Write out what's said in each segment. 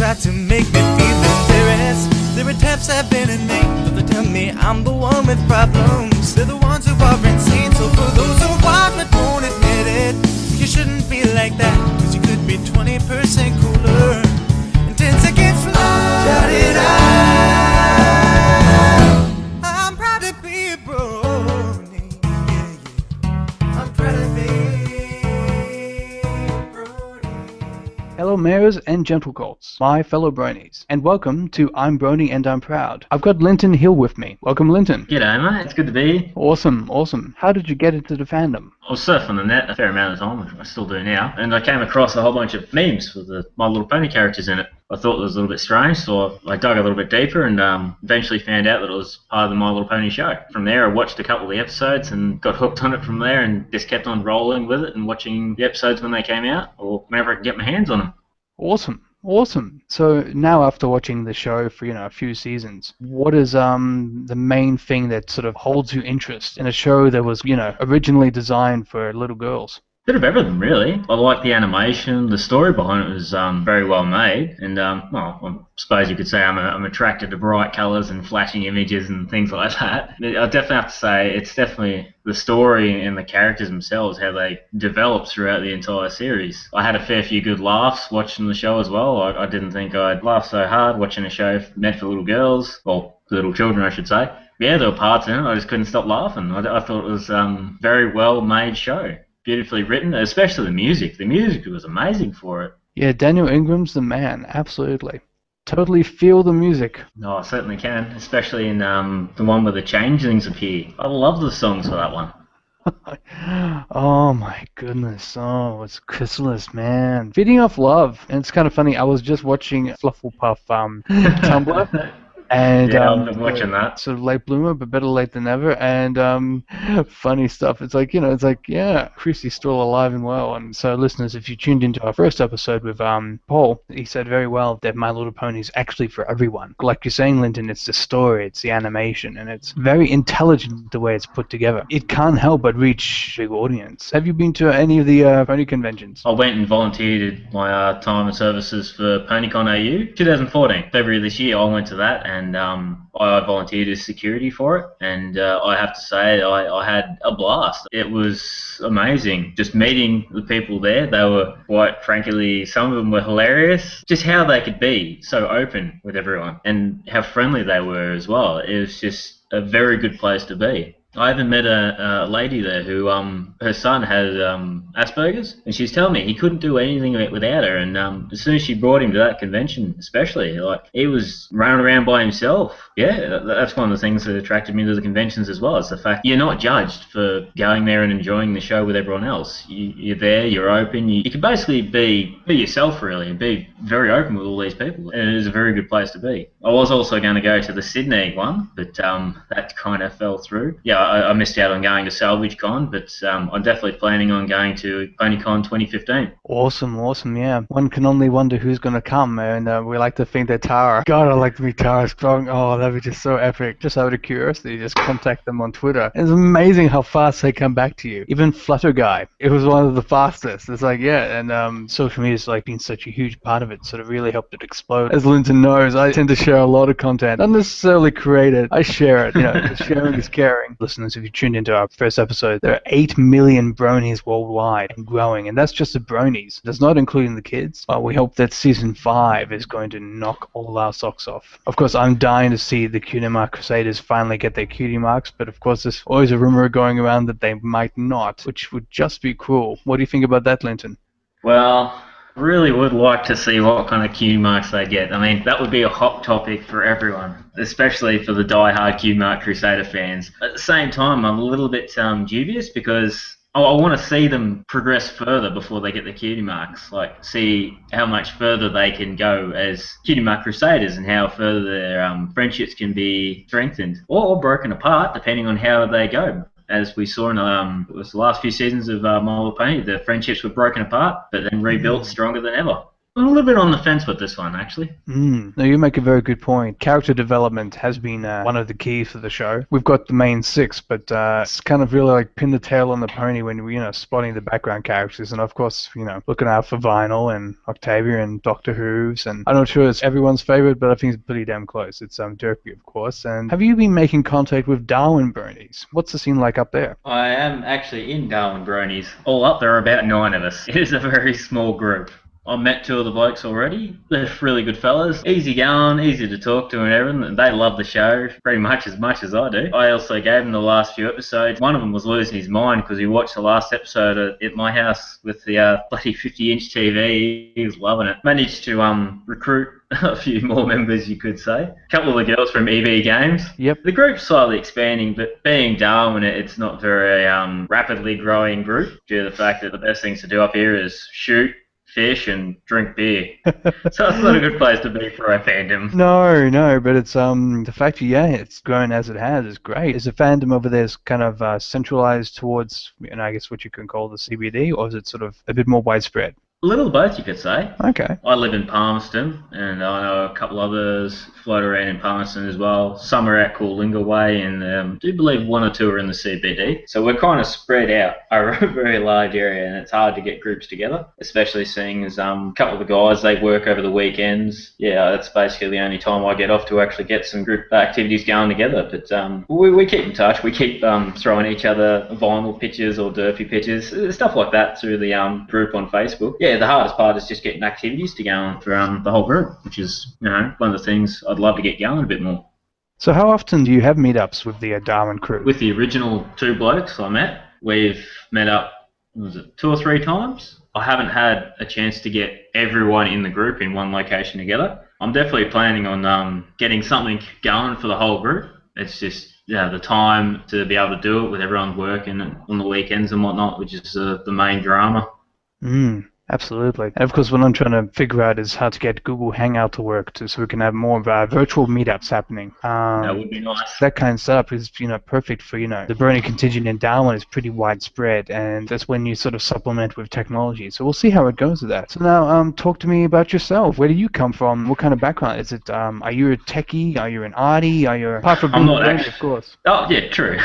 try to make me feel embarrassed. There are taps I've been in names, but they tell me I'm the one with problems. They're the ones who are insane, so for those who are but won't admit it, you shouldn't feel like that, cause you could be 20% cooler and 10 seconds slower. Shout it out. I'm proud to be a brony. Yeah, yeah. I'm proud to be a brony. Hello mares and gentle colts, my fellow bronies, and welcome to I'm Brony and I'm Proud. I've got Linton Hill with me. Welcome, Linton. G'day, mate. It's good to be here. Awesome. How did you get into the fandom? I was surfing the net a fair amount of time, which I still do now, and I came across a whole bunch of memes with the My Little Pony characters in it. I thought it was a little bit strange, so I dug a little bit deeper and eventually found out that it was part of the My Little Pony show. From there, I watched a couple of the episodes and got hooked on it from there and just kept on rolling with it and watching the episodes when they came out or whenever I could get my hands on them. Awesome. So now after watching the show for, a few seasons, what is the main thing that sort of holds your interest in a show that was, originally designed for little girls? Bit of everything, really. I like the animation. The story behind it was very well made, and I suppose you could say I'm attracted to bright colours and flashing images and things like that. I definitely have to say it's definitely the story and the characters themselves, how they develop throughout the entire series. I had a fair few good laughs watching the show as well. I didn't think I'd laugh so hard watching a show meant for little girls, well, little children, I should say. Yeah, there were parts in it I just couldn't stop laughing. I thought it was a very well made show. Beautifully written, especially the music. The music was amazing for it. Yeah, Daniel Ingram's the man, absolutely. Totally feel the music. No, I certainly can, especially in the one where the changelings appear. I love the songs for that one. Oh my goodness, it's Chrysalis, man. Feeding off love, and it's kind of funny, I was just watching Flufflepuff Tumblr. And yeah, I've been watching that. Sort of late bloomer, but better late than never. And funny stuff. It's like, yeah, Chrissy's still alive and well. And so, listeners, if you tuned into our first episode with Paul, he said very well that My Little Pony is actually for everyone. Like you're saying, Linton, it's the story, it's the animation, and it's very intelligent the way it's put together. It can't help but reach a big audience. Have you been to any of the pony conventions? I went and volunteered my time and services for PonyCon AU 2014. February this year, I went to that. And I volunteered as security for it, and I have to say I had a blast. It was amazing just meeting the people there. They were quite frankly, some of them were hilarious, just how they could be so open with everyone and how friendly they were as well. It was just a very good place to be. I even met a lady there who, her son had Asperger's, and she's telling me he couldn't do anything without her, and as soon as she brought him to that convention especially, he was running around by himself. Yeah, that's one of the things that attracted me to the conventions as well. It's the fact you're not judged for going there and enjoying the show with everyone else. You're there, you're open, you can basically be yourself really, and be very open with all these people, and it is a very good place to be. I was also going to go to the Sydney one, but that kind of fell through. Yeah, I missed out on going to Salvage Con, but I'm definitely planning on going to PonyCon 2015. Awesome, yeah. One can only wonder who's going to come, and we like to think that Tara. God, I'd like to meet Tara Strong. Oh, that'd be just so epic. Just out of curiosity, just contact them on Twitter. It's amazing how fast they come back to you. Even Flutter Guy, it was one of the fastest. It's like, yeah, and social media's been such a huge part of it, sort of really helped it explode. As Linton knows, I tend to share a lot of content, not necessarily create it. I share it, sharing is caring. Listeners, if you tuned into our first episode, there are 8 million bronies worldwide and growing, and that's just the bronies. That's not including the kids. We hope that season 5 is going to knock all our socks off. Of course, I'm dying to see the Cutie Mark Crusaders finally get their cutie marks, but of course there's always a rumor going around that they might not, which would just be cruel. What do you think about that, Linton? Well, really would like to see what kind of cutie marks they get. I mean, that would be a hot topic for everyone, especially for the die-hard Cutie Mark Crusader fans. At the same time, I'm a little bit dubious because I want to see them progress further before they get the cutie marks. See how much further they can go as Cutie Mark Crusaders and how further their friendships can be strengthened or broken apart, depending on how they go. As we saw in it was the last few seasons of My Little Pony, the friendships were broken apart, but then rebuilt stronger than ever. I'm a little bit on the fence with this one, actually. No, you make a very good point. Character development has been one of the keys for the show. We've got the main six, but it's kind of really like pin the tail on the pony when we're, spotting the background characters. And of course, looking out for Vinyl and Octavia and Doctor Who's. And I'm not sure it's everyone's favorite, but I think it's pretty damn close. It's Derpy, of course. And have you been making contact with Darwin Bronies? What's the scene like up there? I am actually in Darwin Bronies. All up, there are about 9 of us. It is a very small group. I've met 2 of the blokes already. They're really good fellas. Easy going, easy to talk to and everything. They love the show pretty much as I do. I also gave them the last few episodes. One of them was losing his mind because he watched the last episode at my house with the bloody 50-inch TV. He was loving it. Managed to recruit a few more members, you could say. A couple of the girls from EB Games. Yep. The group's slightly expanding, but being Darwin, it's not very rapidly growing group due to the fact that the best things to do up here is shoot, fish and drink beer. So it's not a good place to be for a fandom. No, but it's the fact that it's grown as it has is great. Is the fandom over there kind of centralized towards, I guess what you can call the CBD, or is it sort of a bit more widespread? A little of both, you could say. Okay. I live in Palmerston, and I know a couple others float around in Palmerston as well. Some are at Coolingga Way, and I do believe 1 or 2 are in the CBD. So we're kind of spread out over a very large area, and it's hard to get groups together, especially seeing as a couple of the guys, they work over the weekends. Yeah, that's basically the only time I get off to actually get some group activities going together. But we keep in touch. We keep throwing each other vinyl pictures or derpy pictures, stuff like that through the group on Facebook. Yeah, the hardest part is just getting activities to go for the whole group, which is one of the things I'd love to get going a bit more. So how often do you have meetups with the Darwin crew? With the original 2 blokes I met, we've met up, was it 2 or 3 times? I haven't had a chance to get everyone in the group in one location together. I'm definitely planning on getting something going for the whole group. It's just the time to be able to do it with everyone working on the weekends and whatnot, which is the main drama. Absolutely. And of course, what I'm trying to figure out is how to get Google Hangout to work so we can have more virtual meetups happening. That would be nice. That kind of setup is, perfect for, the Brony contingent in Darwin is pretty widespread, and that's when you sort of supplement with technology. So we'll see how it goes with that. So now, talk to me about yourself. Where do you come from? What kind of background? Is it, are you a techie? Are you an arty? Apart from being Brony, of course. Oh, yeah, true.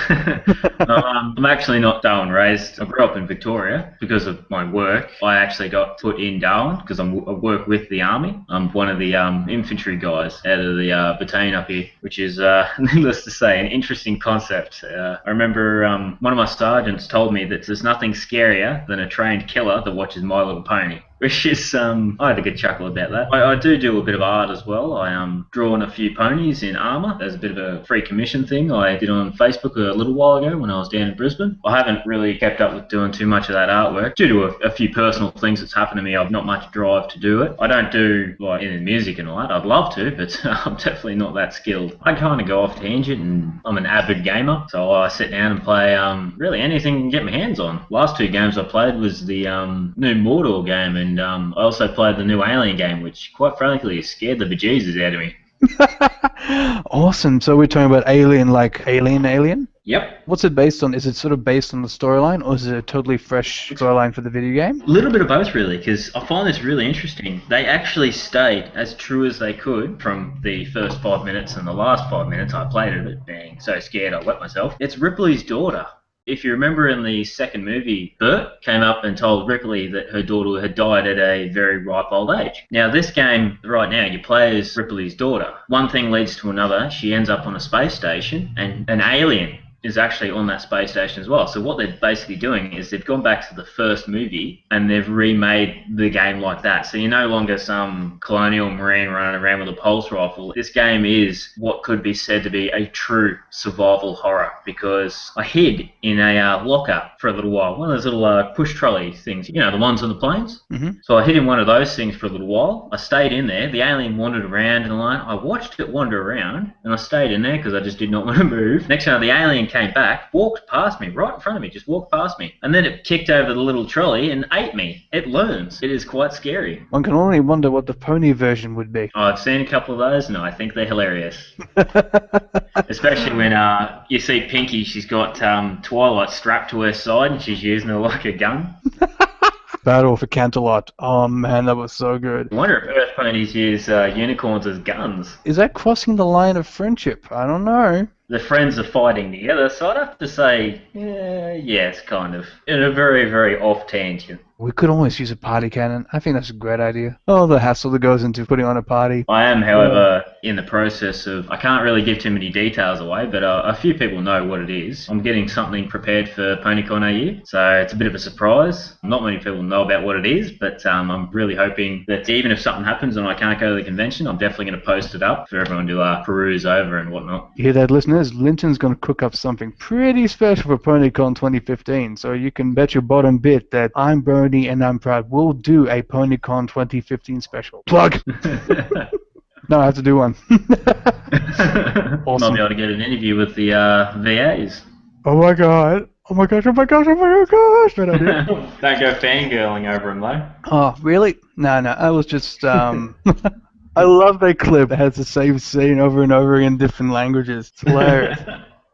No, I'm actually not Darwin raised. I grew up in Victoria because of my work. I actually got put in Darwin because I work with the army. I'm one of the infantry guys out of the battalion up here, which is, needless to say, an interesting concept. I remember one of my sergeants told me that there's nothing scarier than a trained killer that watches My Little Pony. Which is, I had a good chuckle about that. I do a bit of art as well. I drawn a few ponies in armour. There's a bit of a free commission thing I did on Facebook a little while ago when I was down in Brisbane. I haven't really kept up with doing too much of that artwork due to a few personal things that's happened to me. I've not much drive to do it. I don't do like in music and all that. I'd love to, but I'm definitely not that skilled. I kind of go off tangent, and I'm an avid gamer, so I sit down and play really anything I can get my hands on. Last 2 games I played was the new Mordor game, and I also played the new Alien game, which quite frankly scared the bejesus out of me. Awesome. So we're talking about Alien, like Alien? Yep. What's it based on? Is it sort of based on the storyline, or is it a totally fresh storyline for the video game? A little bit of both, really, because I find this really interesting. They actually stayed as true as they could from the first 5 minutes and the last 5 minutes I played of it, being so scared I wet myself. It's Ripley's daughter. If you remember in the second movie, Bert came up and told Ripley that her daughter had died at a very ripe old age. Now, this game, right now, you play as Ripley's daughter. One thing leads to another. She ends up on a space station, and an alien is actually on that space station as well. So what they're basically doing is they've gone back to the first movie and they've remade the game like that. So you're no longer some colonial marine running around with a pulse rifle. This game is what could be said to be a true survival horror, because I hid in a locker for a little while. One of those little push trolley things, the ones on the planes. Mm-hmm. So I hid in one of those things for a little while. I stayed in there. The alien wandered around and I watched it wander around, and I stayed in there because I just did not want to move. Next time the alien came back, walked past me, right in front of me, just walked past me. And then it kicked over the little trolley and ate me. It learns. It is quite scary. One can only wonder what the pony version would be. I've seen a couple of those, and I think they're hilarious. Especially when you see Pinky, she's got Twilight strapped to her side and she's using her like a gun. battle for Canterlot. Oh man, that was so good. I wonder if Earth ponies use unicorns as guns. Is that crossing the line of friendship? I don't know. The friends are fighting together, so I'd have to say, yes, kind of. In a very, very off tangent. We could always use a party cannon. I think that's a great idea. Oh, the hassle that goes into putting on a party. I am, however, in the process of, I can't really give too many details away, but a few people know what it is. I'm getting something prepared for PonyCon AU, so it's a bit of a surprise. Not many people know about what it is, but I'm really hoping that even if something happens and I can't go to the convention, I'm definitely going to post it up for everyone to peruse over and whatnot. You hear that, listeners? Linton's going to cook up something pretty special for PonyCon 2015, so you can bet your bottom bit that I'm Brony and I'm proud we'll do a PonyCon 2015 special. Plug! No, I have to do one. Awesome. Might be able to get an interview with the VAs. Oh my god. Oh my gosh, oh my gosh, oh my gosh. But I did. Don't go fangirling over them, though. Oh, really? No, I was just, I love that clip. It has the same scene over and over in different languages. It's hilarious.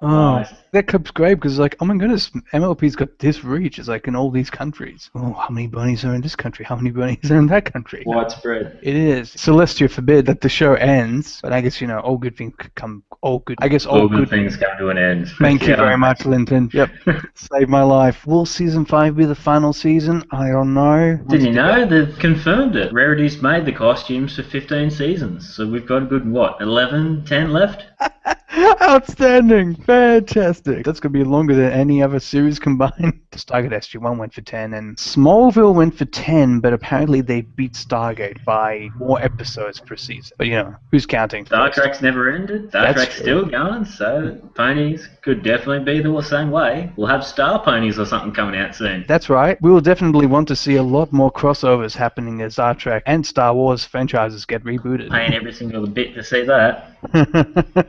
Oh, Nice. that clip's great because, like, oh my goodness, MLP's got this reach. It's like in all these countries. Oh, how many bunnies are in this country? How many bunnies are in that country? Widespread. It is. Celestia forbid that the show ends, but I guess, you know, all good things could come. All good. I guess All good things come to an end. Thank you Yeah. very much, Linton. Yep. Saved my life. Will season 5 be the final season? I don't know. Did you know? They've confirmed it. Rarity's made the costumes for 15 seasons, so we've got a good, 11, 10 left? Outstanding. Fantastic. That's going to be longer than any other series combined. Stargate SG-1 went for 10, and Smallville went for 10, but apparently they beat Stargate by more episodes per season. But, you know, who's counting? Star Trek's never ended. Star That's Trek's true. still going, so ponies could definitely be the same way. We'll have Star Ponies or something coming out soon. That's right. We will definitely want to see a lot more crossovers happening as Star Trek and Star Wars franchises get rebooted. Paying every single bit to see that.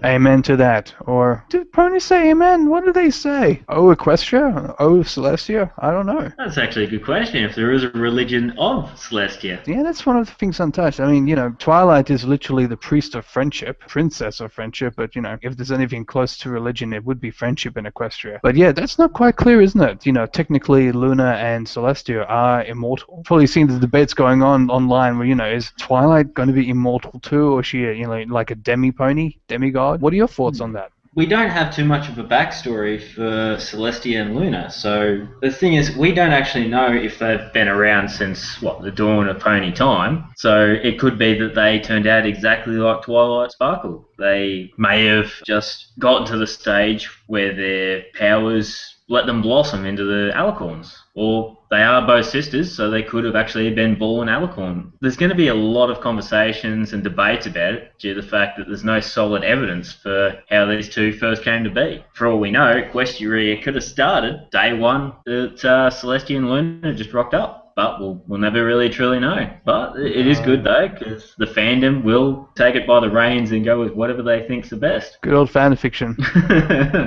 Amen to that. Or, did ponies say amen? What do they say? Oh, Equestria? Oh, Celestia? I don't know. That's actually a good question. If there is a religion of Celestia. Yeah, that's one of the things untouched. I mean, you know, Twilight is literally the priest of friendship, princess of friendship, but, you know, if there's anything close to religion, it would be friendship in Equestria. But yeah, that's not quite clear, isn't it? You know, technically Luna and Celestia are immortal. Probably seen the debates going on online where, you know, is Twilight going to be immortal too, or is she, you know, like a demigod? What are your thoughts on that? We don't have too much of a backstory for Celestia and Luna, so the thing is, we don't actually know if they've been around since, the dawn of pony time, so it could be that they turned out exactly like Twilight Sparkle. They may have just gotten to the stage where their powers let them blossom into the alicorns. Or they are both sisters, so they could have actually been born alicorn. There's going to be a lot of conversations and debates about it due to the fact that there's no solid evidence for how these two first came to be. For all we know, Equestria could have started day one that Celestia and Luna just rocked up. But we'll never really truly know. But it is good though, because the fandom will take it by the reins and go with whatever they think's the best. Good old fan fiction.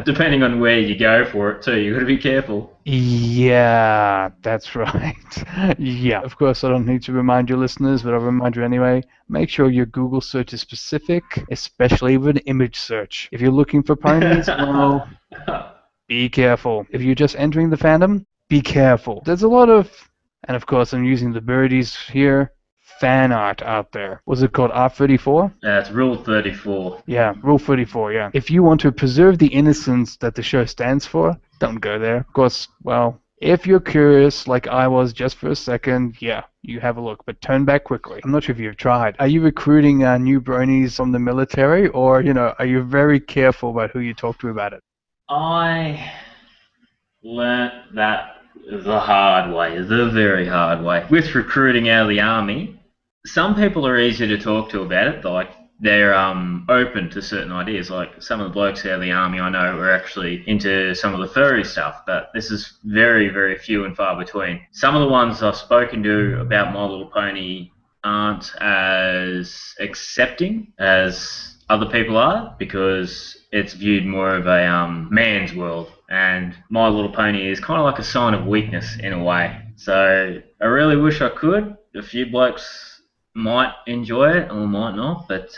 Depending on where you go for it too, you got to be careful. Yeah, that's right. Yeah, of course, I don't need to remind your listeners, but I'll remind you anyway. Make sure your Google search is specific, especially with an image search. If you're looking for ponies, well, be careful. If you're just entering the fandom, be careful. There's a lot of, and of course I'm using the birdies here, fan art out there. Was it called R34? It's Rule 34. Yeah, Rule 34, yeah. If you want to preserve the innocence that the show stands for, don't go there. Of course, well, if you're curious, like I was just for a second, yeah, you have a look, but turn back quickly. I'm not sure if you've tried. Are you recruiting new bronies from the military, or, you know, are you very careful about who you talk to about it? I learnt that the hard way, the very hard way. With recruiting out of the army, some people are easy to talk to about it, like they're open to certain ideas. Like some of the blokes out of the army I know are actually into some of the furry stuff, but this is very, very few and far between. Some of the ones I've spoken to about My Little Pony aren't as accepting as other people are, because it's viewed more of a man's world, and My Little Pony is kind of like a sign of weakness in a way. So I really wish I could. A few blokes might enjoy it or might not, but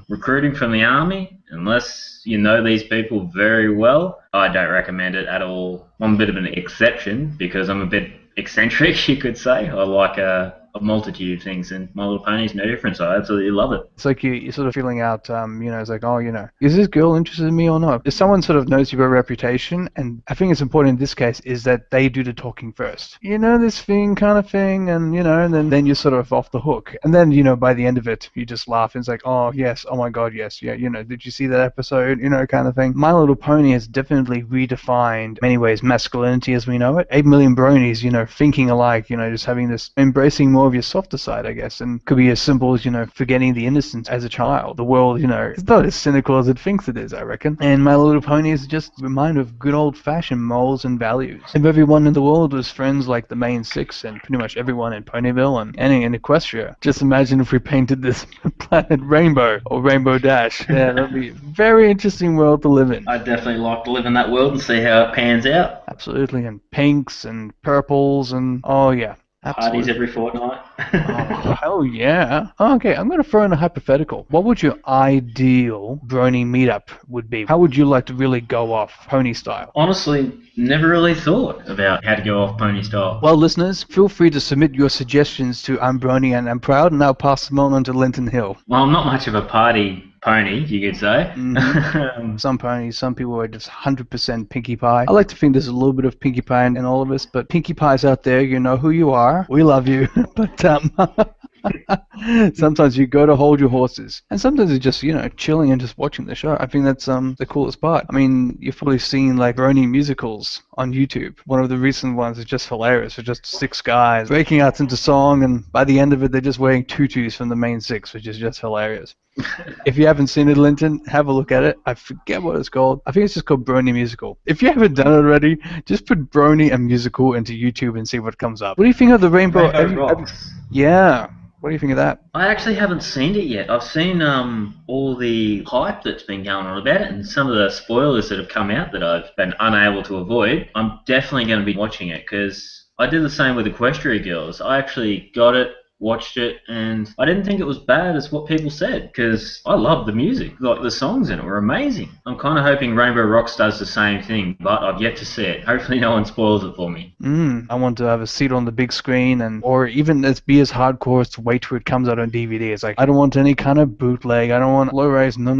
recruiting from the army, unless you know these people very well, I don't recommend it at all. I'm a bit of an exception because I'm a bit eccentric, you could say. I like a multitude of things, and My Little Pony's no different, so I absolutely love it. It's like you're sort of feeling out, it's like, oh, is this girl interested in me or not? If someone sort of knows you by reputation, and I think it's important in this case, is that they do the talking first. This thing kind of thing, and, and then you're sort of off the hook. And then, by the end of it, you just laugh, and it's like, oh, yes, oh my God, yes, yeah, did you see that episode, kind of thing. My Little Pony has definitely redefined, in many ways, masculinity as we know it. 8 million bronies, thinking alike, just having this, embracing more of your softer side, I guess, and could be as simple as, forgetting the innocence as a child. The world, it's not as cynical as it thinks it is, I reckon. And My Little Pony is just a reminder of good old-fashioned morals and values. If everyone in the world was friends like the main six and pretty much everyone in Ponyville and in Equestria, just imagine if we painted this planet rainbow or Rainbow Dash. Yeah, that'd be a very interesting world to live in. I'd definitely like to live in that world and see how it pans out. Absolutely, and pinks and purples and, oh yeah. Absolutely. Parties every fortnight. Oh, hell yeah. Okay, I'm going to throw in a hypothetical. What would your ideal brony meetup would be? How would you like to really go off pony style? Honestly, never really thought about how to go off pony style. Well, listeners, feel free to submit your suggestions to I'm Brony and I'm Proud, and I'll pass them on to Linton Hill. Well, I'm not much of a party pony, you could say. Mm-hmm. Some ponies, some people are just 100% Pinkie Pie. I like to think there's a little bit of Pinkie Pie in all of us, but Pinkie Pie's out there, you know who you are. We love you. But sometimes you go to hold your horses, and sometimes it's just chilling and just watching the show. I think that's the coolest part. I mean, you've probably seen like brony musicals on YouTube. One of the recent ones is just hilarious. It's just 6 guys breaking out into song, and by the end of it they're just wearing tutus from the main 6, which is just hilarious. If you haven't seen it, Linton, have a look at it. I forget what it's called. I think it's just called Brony Musical. If you haven't done it already, just put Brony and Musical into YouTube and see what comes up. What do you think of the Rainbow Rocks? Yeah. What do you think of that? I actually haven't seen it yet. I've seen all the hype that's been going on about it and some of the spoilers that have come out that I've been unable to avoid. I'm definitely going to be watching it because I did the same with Equestria Girls. I actually got it, watched it, and I didn't think it was bad as what people said because I loved the music. Like, the songs in it were amazing. I'm kind of hoping Rainbow Rocks does the same thing, but I've yet to see it. Hopefully no one spoils it for me. I want to have a seat on the big screen, or even be as hardcore as to wait till it comes out on DVD. It's like, I don't want any kind of bootleg. I don't want Blu-rays. No.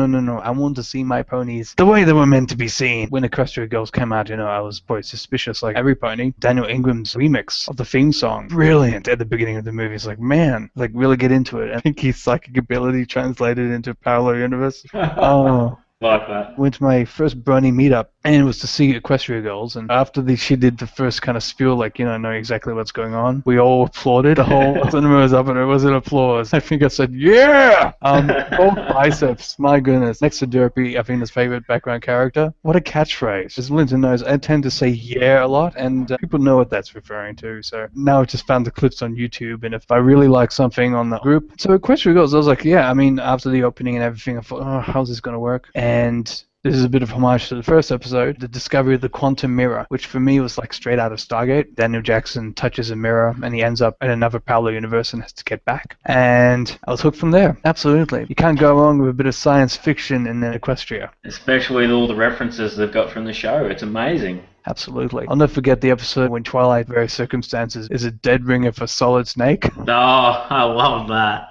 I want to see my ponies the way they were meant to be seen. When Equestria Girls came out, I was probably suspicious like every pony. Daniel Ingram's remix of the theme song, brilliant at the beginning of the movie. It's like, man, like really get into it. I think his psychic ability translated into parallel universe. Oh. Like that. Went to my first brony meetup, and it was to see Equestria Girls. And after she did the first kind of spiel, like, know exactly what's going on, we all applauded. The whole cinema was up, and it was an applause. I think I said, yeah! Both biceps, my goodness. Next to Derpy, I think his favorite background character. What a catchphrase. As Linton knows, I tend to say yeah a lot, and people know what that's referring to. So now I just found the clips on YouTube, and if I really like something on the group. So Equestria Girls, I was like, yeah, I mean, after the opening and everything, I thought, oh, how's this going to work? And this is a bit of homage to the first episode, the discovery of the quantum mirror, which for me was like straight out of Stargate. Daniel Jackson touches a mirror and he ends up in another parallel universe and has to get back. And I was hooked from there. Absolutely. You can't go wrong with a bit of science fiction in Equestria. Especially with all the references they've got from the show. It's amazing. Absolutely. I'll never forget the episode when Twilight, various circumstances, is a dead ringer for Solid Snake. Oh, I love that.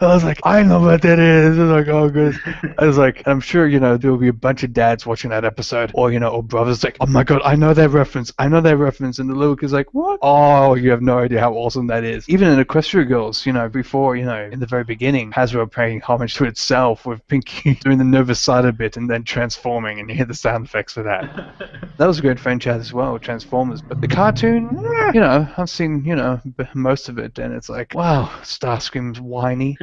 I was like, I know what that is. I was like, oh, good. I was like, I'm sure, there will be a bunch of dads watching that episode, or, or brothers like, oh my God, I know that reference. And the little kid's like, what? Oh, you have no idea how awesome that is. Even in Equestria Girls, before, in the very beginning, Hasbro paying homage to itself with Pinkie doing the nervous cider bit and then transforming, and you hear the sound effects for that. That was a great franchise as well, Transformers. But the cartoon, I've seen, most of it, and it's like, wow, Starscream's whiny.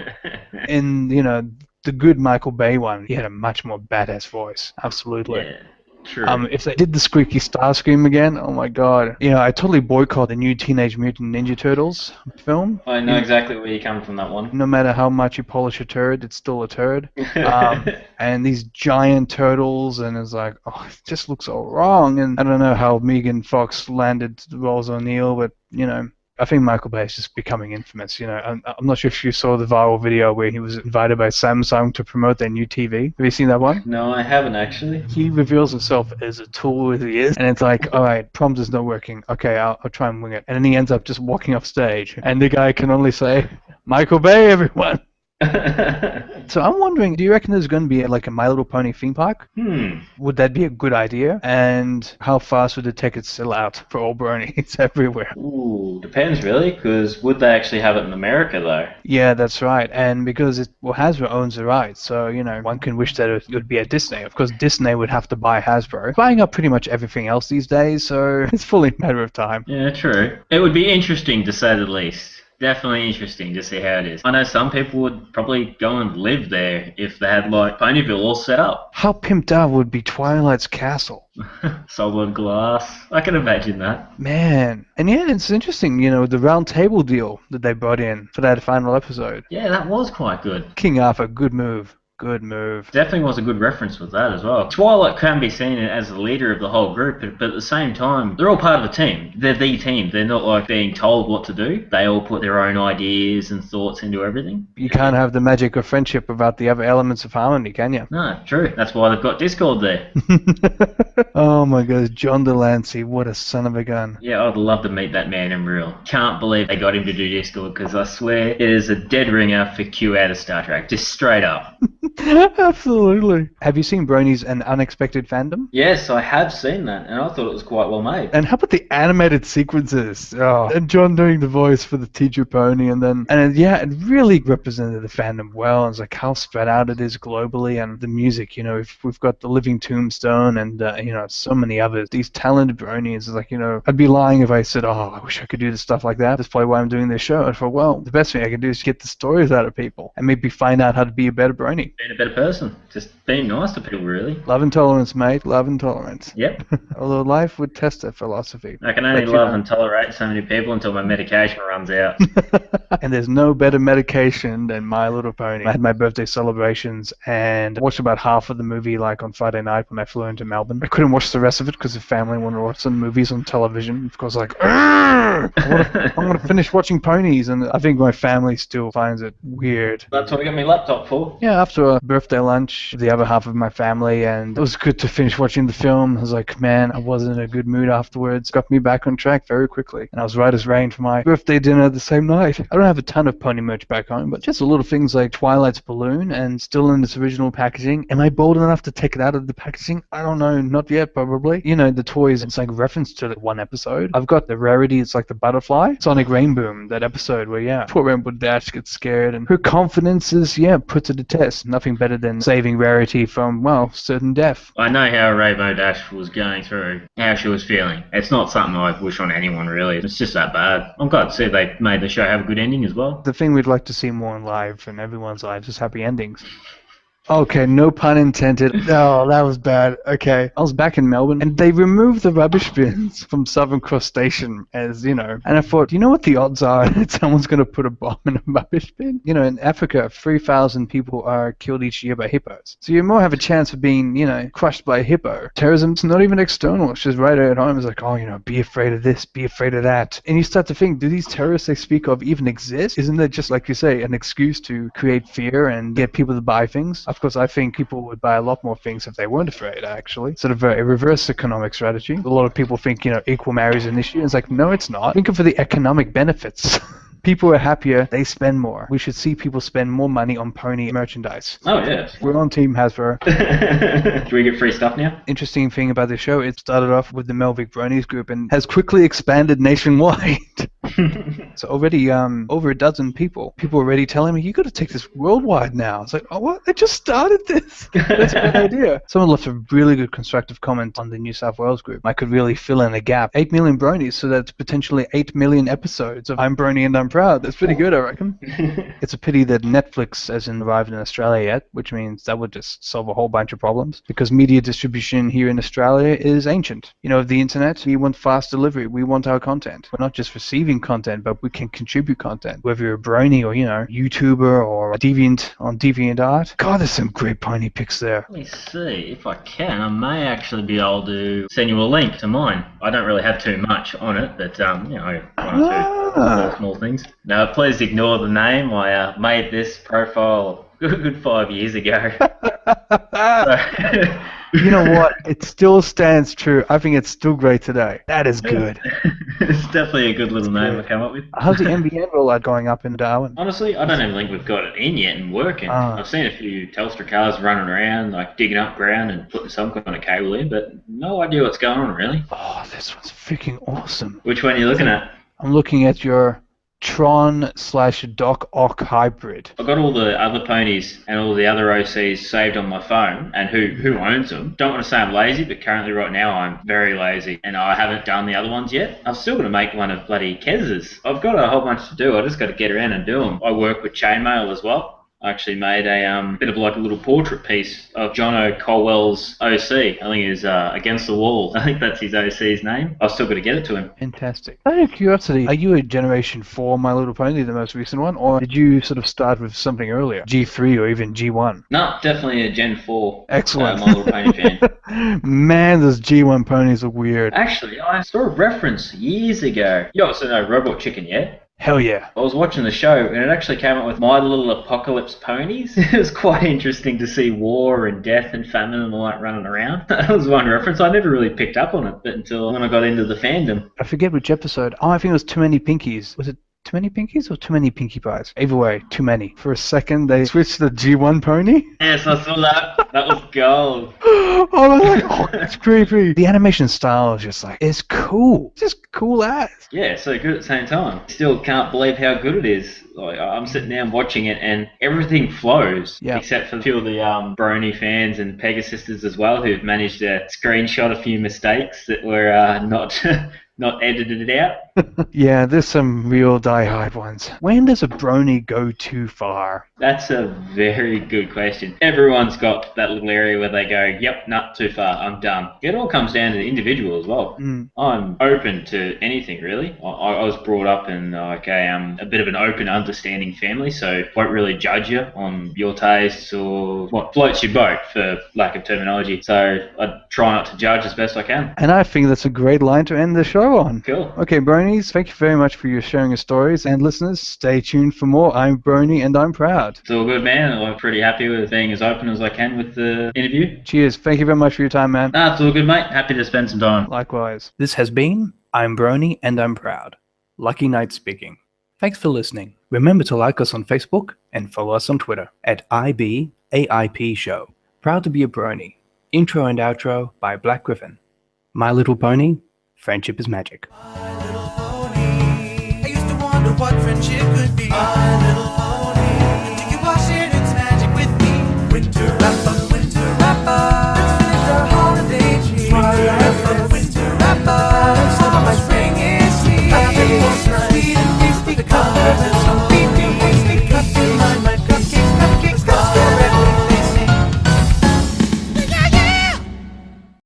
And, the good Michael Bay one, he had a much more badass voice. Absolutely. Yeah, true. If they did the squeaky Starscream again, oh my God. I totally boycott the new Teenage Mutant Ninja Turtles film. I know exactly where you're coming from that one. No matter how much you polish a turd, it's still a turd. And these giant turtles, and it's like, oh, it just looks so wrong. And I don't know how Megan Fox landed the roles O'Neill, but, I think Michael Bay is just becoming infamous. You know, I'm not sure if you saw the viral video where he was invited by Samsung to promote their new TV. Have you seen that one? No, I haven't actually. He reveals himself as a tool as he is, and it's like, all right, prompt is not working. Okay, I'll try and wing it. And then he ends up just walking off stage, and the guy can only say, Michael Bay, everyone. So I'm wondering, do you reckon there's going to be like a My Little Pony theme park? Would that be a good idea? And how fast would the tickets sell out for all bronies everywhere? Ooh, depends really, because would they actually have it in America though? Yeah, that's right. And because Hasbro owns the rights, so, you know, one can wish that it would be at Disney. Of course, Disney would have to buy Hasbro, buying up pretty much everything else these days, so it's fully a matter of time. Yeah, true. It would be interesting to say the least. Definitely interesting to see how it is. I know some people would probably go and live there if they had like Ponyville all set up. How pimped out would be Twilight's castle? Solid glass. I can imagine that. Man. And yeah, it's interesting, you know, the round table deal that they brought in for that final episode. Yeah, that was quite good. King Arthur, good move. Good move. Definitely was a good reference with that as well. Twilight can be seen as the leader of the whole group, but at the same time, they're all part of a team. They're the team. They're not like being told what to do. They all put their own ideas and thoughts into everything. You can't have the magic of friendship without the other elements of harmony, can you? No, true. That's why they've got Discord there. Oh my god, John Delancey, what a son of a gun. Yeah, I'd love to meet that man in real. Can't believe they got him to do Discord, because I swear it is a dead ringer for Q out of Star Trek. Just straight up. Absolutely. Have you seen Brony's An Unexpected Fandom? Yes, I have seen that, and I thought it was quite well made. And how about the animated sequences? Oh, and John doing the voice for the teacher pony, yeah, it really represented the fandom well. It's like how spread out it is globally, and the music, you know, we've got the Living Tombstone and, you know, so many others. These talented bronies, like, you know, I'd be lying if I said, oh, I wish I could do this stuff like that. That's probably why I'm doing this show. And for, well, the best thing I can do is get the stories out of people and maybe find out how to be a better brony. Being a better person. Just being nice to people, really. Love and tolerance, mate. Love and tolerance. Yep. Although life would test that philosophy. I can only love and tolerate so many people until my medication runs out. And there's no better medication than My Little Pony. I had my birthday celebrations and watched about half of the movie like on Friday night when I flew into Melbourne. I couldn't watch the rest of it because the family wanted to watch some movies on television. Of course, like, I want to finish watching ponies, and I think my family still finds it weird. That's what I got my laptop for. Yeah, after a birthday lunch with the other half of my family, and it was good to finish watching the film. I was like, man, I wasn't in a good mood afterwards. Got me back on track very quickly. And I was right as rain for my birthday dinner the same night. I don't have a ton of pony merch back home, but just a little things like Twilight's balloon and still in its original packaging. Am I bold enough to take it out of the packaging? I don't know, not yet probably. You know, the toys, it's like reference to the one episode. I've got the rarity, it's like the butterfly. Sonic Rainboom, that episode where, yeah, poor Rainbow Dash gets scared and her confidence is, yeah, put to the test. Nothing better than saving Rarity from, well, certain death. I know how Rainbow Dash was going through, how she was feeling. It's not something I wish on anyone, really. It's just that bad. I'm glad to see they made the show have a good ending as well. The thing we'd like to see more in life and everyone's lives is happy endings. Okay, no pun intended. Oh, that was bad. Okay. I was back in Melbourne, and they removed the rubbish bins from Southern Cross Station, as, you know. And I thought, you know what the odds are that someone's going to put a bomb in a rubbish bin? You know, in Africa, 3,000 people are killed each year by hippos. So you more have a chance of being, you know, crushed by a hippo. Terrorism's not even external. It's just right at home. It's like, oh, you know, be afraid of this, be afraid of that. And you start to think, do these terrorists they speak of even exist? Isn't it just, like you say, an excuse to create fear and get people to buy things? Of course, I think people would buy a lot more things if they weren't afraid, actually. Sort of a reverse economic strategy. A lot of people think, you know, equal marriage is an issue. It's like, no, it's not. Think of the economic benefits. People are happier, they spend more. We should see people spend more money on pony merchandise. Oh, yes. We're on Team Hasbro. Do we get free stuff now? Interesting thing about the show, it started off with the Melvic Bronies group and has quickly expanded nationwide. So already over a dozen people are already telling me, you got to take this worldwide now. It's like, oh, what? I just started this. That's a good idea. Someone left a really good constructive comment on the New South Wales group. I could really fill in a gap. 8 million Bronies, so that's potentially 8 million episodes of I'm Brony and I'm Proud. That's pretty good, I reckon. It's a pity that Netflix hasn't arrived in Australia yet, which means that would just solve a whole bunch of problems, because media distribution here in Australia is ancient. You know, the internet, we want fast delivery. We want our content. We're not just receiving consuming content, but we can contribute content. Whether you're a brony or, YouTuber or a deviant on DeviantArt. God, there's some great pony pics there. Let me see if I can. I may actually be able to send you a link to mine. I don't really have too much on it, but one or two small things. Now, please ignore the name. I made this profile a good 5 years ago. You know what? It still stands true. I think it's still great today. That is good. It's definitely a good little name to come up with. How's the NBN rollout going up in Darwin? Honestly, I don't even think we've got it in yet and working. I've seen a few Telstra cars running around, like digging up ground and putting some kind of cable in, but no idea what's going on, really. Oh, this one's freaking awesome. Which one are you looking at? I'm looking at your Tron/Doc Ock hybrid. I've got all the other ponies and all the other OCs saved on my phone, and who owns them. Don't want to say I'm lazy, but currently right now I'm very lazy, and I haven't done the other ones yet. I've still got to make one of bloody Kez's. I've got a whole bunch to do. I just got to get around and do them. I work with chainmail as well. I actually made a bit of like a little portrait piece of Jono Colwell's OC. I think it is Against the Wall. I think that's his OC's name. I've still got to get it to him. Fantastic. Out of curiosity, are you a Generation 4 My Little Pony, the most recent one, or did you sort of start with something earlier? G3 or even G1? No, definitely a Gen 4 Excellent. My Little Pony fan. Man, those G1 ponies are weird. Actually, I saw a reference years ago. You also know Robot Chicken, yeah? Hell yeah. I was watching the show and it actually came up with My Little Apocalypse Ponies. It was quite interesting to see war and death and famine and all that running around. That was one reference. I never really picked up on it until when I got into the fandom. I forget which episode. Oh, I think it was Too Many Pinkies. Was it Too Many Pinkies or Too Many Pinkie Pies? Either way, too many. For a second, they switched to the G1 pony. Yes, I saw that. That was gold. I was like, oh, that's creepy. The animation style is just like, it's cool. It's just cool as. Yeah, so good at the same time. Still can't believe how good it is. Like, I'm sitting down watching it and everything flows, except for a few of the Brony fans and Pegasisters as well, who've managed to screenshot a few mistakes that were not edited out. Yeah, there's some real die-hard ones. When does a brony go too far? That's a very good question. Everyone's got that little area where they go, yep, not too far, I'm done. It all comes down to the individual as well. I'm open to anything, really. I was brought up in like a bit of an open, understanding family, so won't really judge you on your tastes or what floats your boat, for lack of terminology. So I try not to judge as best I can. And I think that's a great line to end the show on. Cool. Okay, bronies, thank you very much for your sharing your stories. And listeners, stay tuned for more. I'm Brony and I'm proud. It's all good, man. I'm pretty happy with being as open as I can with the interview. Cheers. Thank you very much for your time, man. Nah, it's all good, mate. Happy to spend some time. Likewise. This has been I'm Brony and I'm proud. Lucky Knight speaking. Thanks for listening. Remember to like us on Facebook and follow us on Twitter at IBAIPshow. Proud to be a brony. Intro and outro by Black Griffin. My Little Pony, friendship is magic. My little pony. I used to wonder what friendship could be. My little pony.